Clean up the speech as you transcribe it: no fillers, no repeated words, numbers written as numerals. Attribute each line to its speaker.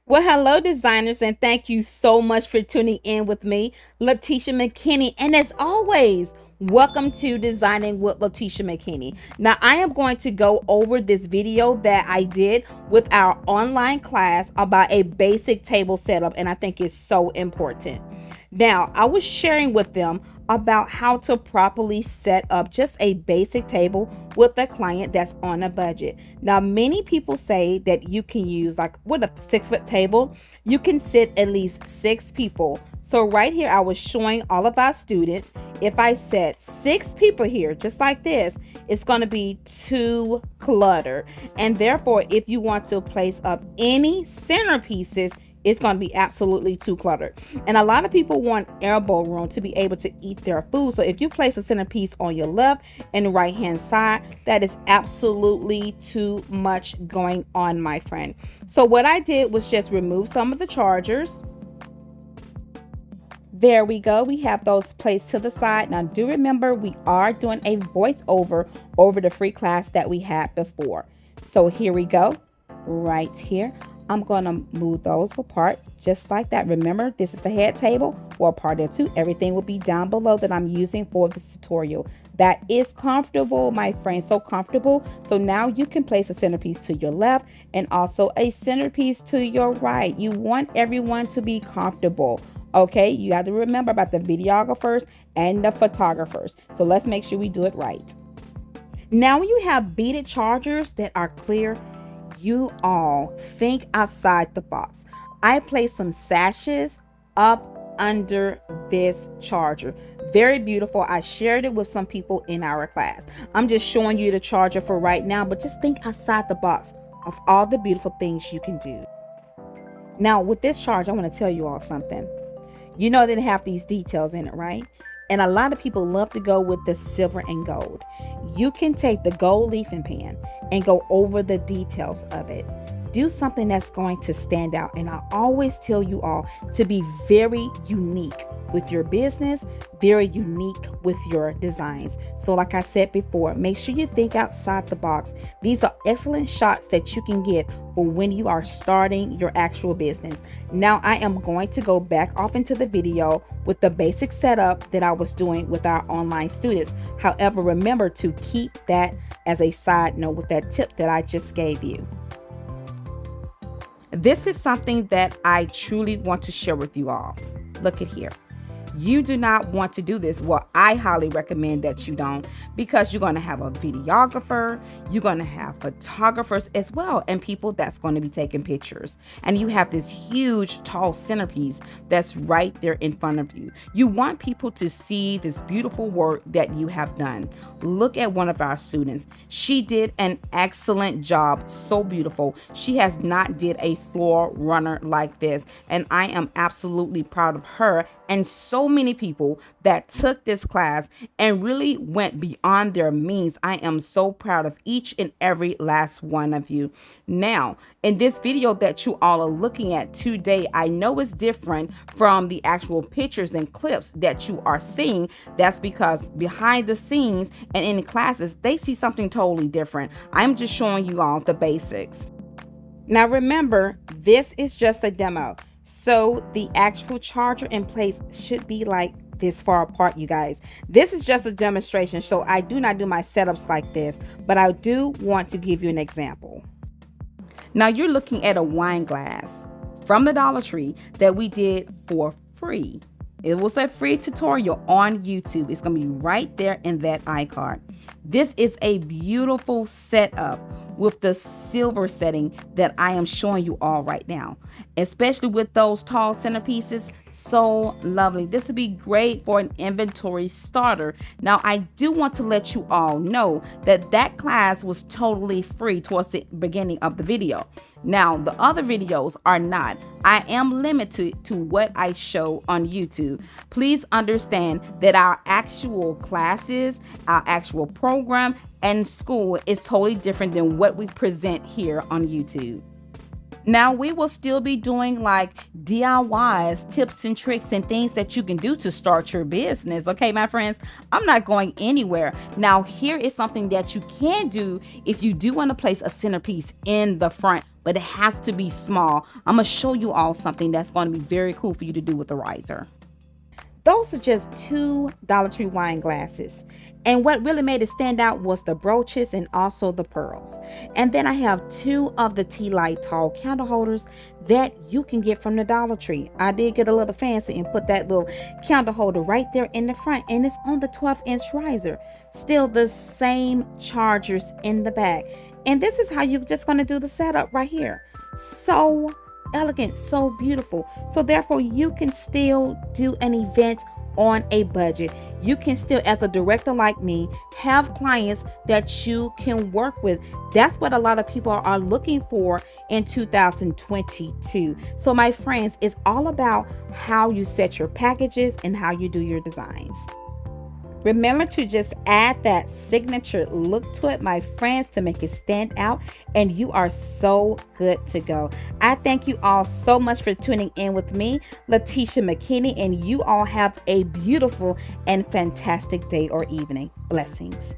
Speaker 1: Well, hello, designers, and thank you so much for tuning in with me, Latisha McKinney. And as always, welcome to Designing with Latisha McKinney. Now, I am going to go over this video that I did with our online class about a basic table setup, and I think it's so important. Now, I was sharing with them about how to properly set up just a basic table with a client that's on a budget. Now, many people say that you can use, like with a 6-foot table, you can sit at least 6 people. So right here, I was showing all of our students, if I set 6 people here, just like this, it's going to be too cluttered. And therefore, if you want to place up any centerpieces, it's going to be absolutely too cluttered. And a lot of people want elbow room to be able to eat their food. So if you place a centerpiece on your left and right hand side, that is absolutely too much going on, my friend. So what I did was just remove some of the chargers. There we go. We have those placed to the side. Now do remember, we are doing a voiceover over the free class that we had before. So here we go, right here. I'm going to move those apart just like that. Remember, this is the head table for part of 2. Everything will be down below that I'm using for this tutorial. That is comfortable, my friend, so comfortable. So now you can place a centerpiece to your left and also a centerpiece to your right. You want everyone to be comfortable. Okay, you got to remember about the videographers and the photographers. So let's make sure we do it right. Now when you have beaded chargers that are clear, you all think outside the box. I placed some sashes up under this charger. Very beautiful. I shared it with some people in our class. I'm just showing you the charger for right now, but just think outside the box of all the beautiful things you can do. Now with this charger, I want to tell you all something. You know they have these details in it, right? And a lot of people love to go with the silver and gold. You can take the gold leafing pen and go over the details of it. Do something that's going to stand out. And I always tell you all to be very unique with your business, very unique with your designs. So like I said before, make sure you think outside the box. These are excellent shots that you can get for when you are starting your actual business. Now I am going to go back off into the video with the basic setup that I was doing with our online students. However, remember to keep that as a side note with that tip that I just gave you. This is something that I truly want to share with you all. Look at here. You do not want to do this. Well, I highly recommend that you don't, because you're going to have a videographer, you're going to have photographers as well, and people that's going to be taking pictures. And you have this huge tall centerpiece that's right there in front of you. You want people to see this beautiful work that you have done. Look at one of our students. She did an excellent job. So beautiful. She has not did a floor runner like this, and I am absolutely proud of her and so many people that took this class and really went beyond their means. I am so proud of each and every last one of you. Now, in this video that you all are looking at today, I know it's different from the actual pictures and clips that you are seeing. That's because behind the scenes and in the classes, they see something totally different. I'm just showing you all the basics. Now remember, this is just a demo. So the actual charger in place should be like this far apart, you guys. This is just a demonstration, so I do not do my setups like this, but I do want to give you an example. Now you're looking at a wine glass from the Dollar Tree that we did for free. It was a free tutorial on YouTube. It's going to be right there in that iCard. This is a beautiful setup with the silver setting that I am showing you all right now, especially with those tall centerpieces. So lovely. This would be great for an inventory starter. Now I do want to let you all know that that class was totally free towards the beginning of the video. Now the other videos are not. I am limited to what I show on YouTube. Please understand that our actual classes, our actual program and school is totally different than what we present here on YouTube. Now we will still be doing like DIYs, tips and tricks and things that you can do to start your business. Okay, my friends, I'm not going anywhere. Now here is something that you can do if you do want to place a centerpiece in the front, but it has to be small. I'm gonna show you all something that's going to be very cool for you to do with the riser. Those are just two Dollar Tree wine glasses. And what really made it stand out was the brooches and also the pearls. And then I have two of the tea light tall candle holders that you can get from the Dollar Tree. I did get a little fancy and put that little candle holder right there in the front, and it's on the 12-inch riser. Still the same chargers in the back. And this is how you're just going to do the setup right here. So elegant, so beautiful. So therefore you can still do an event on a budget. You can still, as a director like me, have clients that you can work with. That's what a lot of people are looking for in 2022. So my friends, it's all about how you set your packages and how you do your designs. Remember to just add that signature look to it, my friends, to make it stand out, and you are so good to go. I thank you all so much for tuning in with me, Latisha McKinney, and you all have a beautiful and fantastic day or evening. Blessings.